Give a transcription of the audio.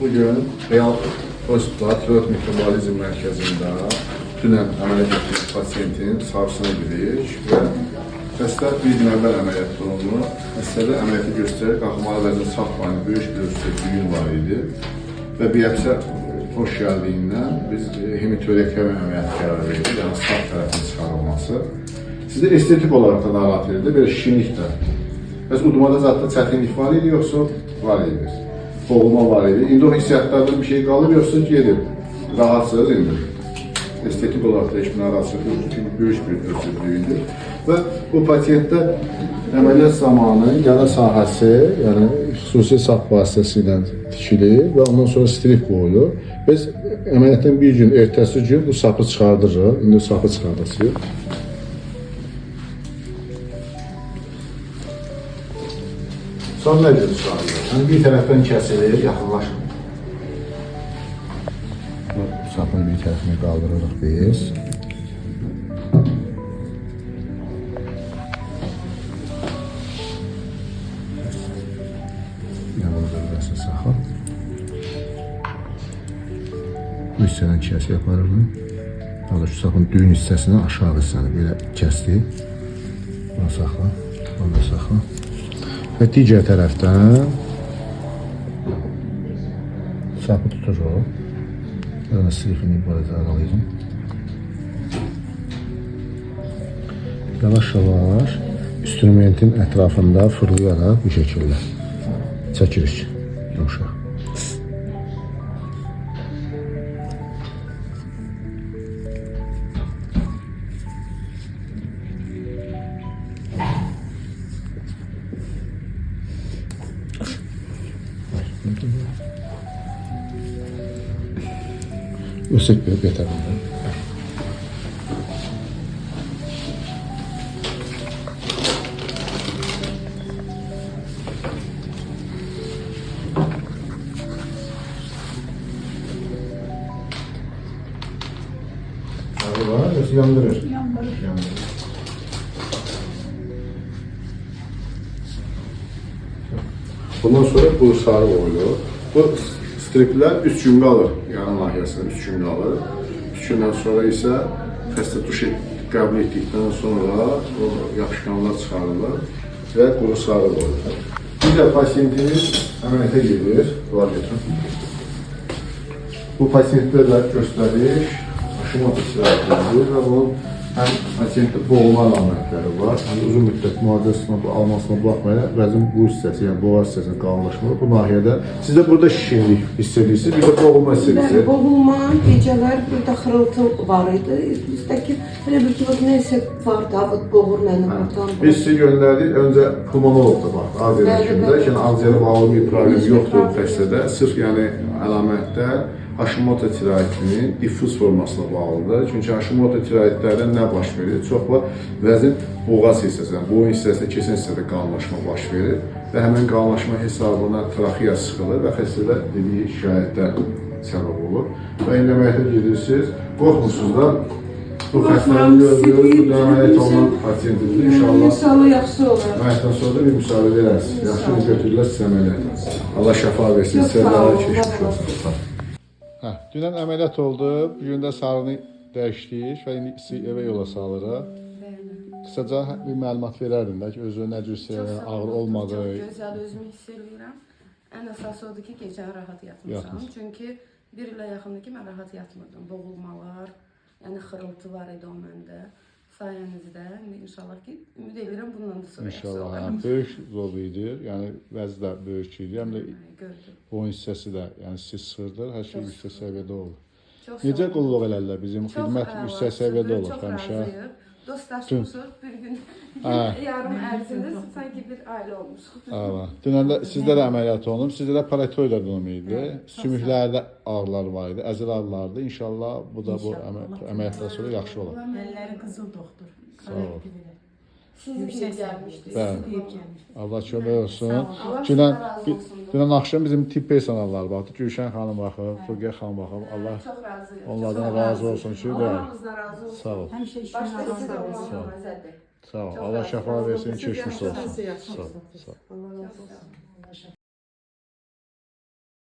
Bugün Real Hospital Tiroid Metabolizm Mərkəzində dünən əməliyyat etdiyimiz pasiyentin savsına gidirik və xəstə bir gün əvvəl əməliyyat olunur. Xəstədə əməliyyatı göstərir, qalxmalı vəzin sağ payında böyük bir düyün var idi və biyəpsə xoş gəldiyindən biz hemitorekiya əməliyyatı qərar verdik, yəni sağ tərəfin çıxarılması. Sizdə estetik olaraq da narahat edir, belə şişinlik də. Bəs udmada zatda çətinlik var idi, yoxsa var idi? Boğulma var idi. İndi o hissiyatlarda bir şey qalır, yoxsa gedib. Rahatsınız indi. Estetik olaraq da heç bir narahatsızlıq yoxdur, çünki böyük bir özürlüyüdür. Və bu pasiyentdə əməliyyat zamanı yara sahəsi, yəni xüsusi sap vasitəsilə tikilir və ondan sonra strip qoyulur. Biz əməliyyatdan bir gün, ertəsi gün bu sapı çıxardırıq. İndi sapı çıxardacağıq. Son nə gün çıxarılır? Yəni bir tərəfdən kəsilir, yaxınlaşın. Bu sapın bir tərəfini qaldırırıq biz. Yağlı bölgəsini saxla. Bu hissədən kəs yaparıq. Daha şu sapın düyün hissəsini aşağı hissəni belə kəsdik. Bunu saxla, bunu da saxla. Və digər tərəfdən sapı tuturuq. Burada silifini burada aralayacağım. Yavaş-yavaş instrumentin ətrafında fırlayaraq bu şəkildə çəkirik. Yumuşaq. Yüksek bir yeter bundan. Sarı var, yoksa yandırır. Yandırır. Bundan sonra bu sarı oluyor. Bu striplər 3 gün qalır, yarım layihəsində 3 gün qalır. 3 gündən sonra isə xəstə duş qəbul etdikdən sonra o yapışqanlar çıxarılır və quru sarı qoyulur. Bir də pasiyentimiz əməliyyata gedir, var götürün. Bu pasiyentdə də göstərik, Hashimoto tiroiditidir və bunun həm pasiyentdə boğulma əlamətləri var, həm uzun müddət müalicəsini almasına baxmayaraq vəzin bu hissəsi, yəni boğaz hissəsinin qalınlaşmalı bu nahiyədə. Siz də burada şişkinlik hiss edirsiniz, bir də boğulma hiss edirsiniz. Bəli, boğulma, gecələr burada xırıltı var idi. Bizdəki elə bir ki, neysə vardı, boğur məni buradan. Biz sizi göndərdik, öncə pulmonoloqda bax, Azərbaycanda, yəni ağciyərə bağlı bir problem yoxdur xəstədə, sırf yəni əlamətdə Hashimoto tiroidinin diffuz formasına bağlıdır. Çünki Hashimoto tiroidlərdə nə baş verir? Çox var vəzin boğaz hissəsində, boyun hissəsində, kesin hissədə qalınlaşma baş verir və həmin qalınlaşma hesabına traxeya sıxılır və xəstədə dediyi şikayətlər səbəb olur. Və indi əməliyyata gedirsiniz, qorxmusunuz da bu xəstəni görürüz, bu da əməliyyat olunan pasiyentimizdir. İnşallah yaxşı olur. Əməliyyatdan sonra da bir müsahidə verərsiniz. Yaxşı götürürlər sizə əməliyyat. Allah şəfa versin, sizə keçmiş olsun. Dünən əməliyyat oldu, bugün də sarını dəyişdik və indi evə yola salırıq. Qısaca bir məlumat verərdin də ki, özü nə cür ağır olmadı. Çox gözəl özümü hiss edirəm. Ən əsası odur ki, gecə rahat yatmışam. Çünki bir ilə yaxındır ki, mən rahat yatmırdım. Boğulmalar, yəni xırıltı var idi o məndə. Sayənizdə, inşallah ki, ümid edirəm bundan da sonra yaxşı İnşallah, olaram. böyük zor idi, yəni vəzi də böyük idi, həm də boyun hissəsi də, yəni siz sığırdır, hər şey yüksək səviyyədə olur. Necə qulluq elədilər bizim xidmət yüksək səviyyədə olur həmişə. Çox razıyıq. Dostlaşmışıq bir gün, yarım ərzində sanki bir ailə olmuşuq. Dünən də sizdə də əməliyyat olunub, sizdə də paratoid adenomu idi, sümüklərdə ağrılar var idi, əzəl ağrılardı. İnşallah bu da bu əməliyyatdan sonra yaxşı olur. Əlləri qızıl doktor. Sağ ol. Siz deyib gəlmişdiniz. Bəli. Allah kömək olsun. Dünən axşam bizim tibb personalları baxdı. Gülşən xanım baxıb, Turqay xanım baxıb. Allah onlardan razı olsun ki, Allahımızdan razı olsun. sağ ol. Həmişə işin Başda sizə arasında olmalı məzədir. Sağ ol. Allah şəfa versin, keçmiş olsun. Sağ ol. Sağ ol. Allah razı olsun.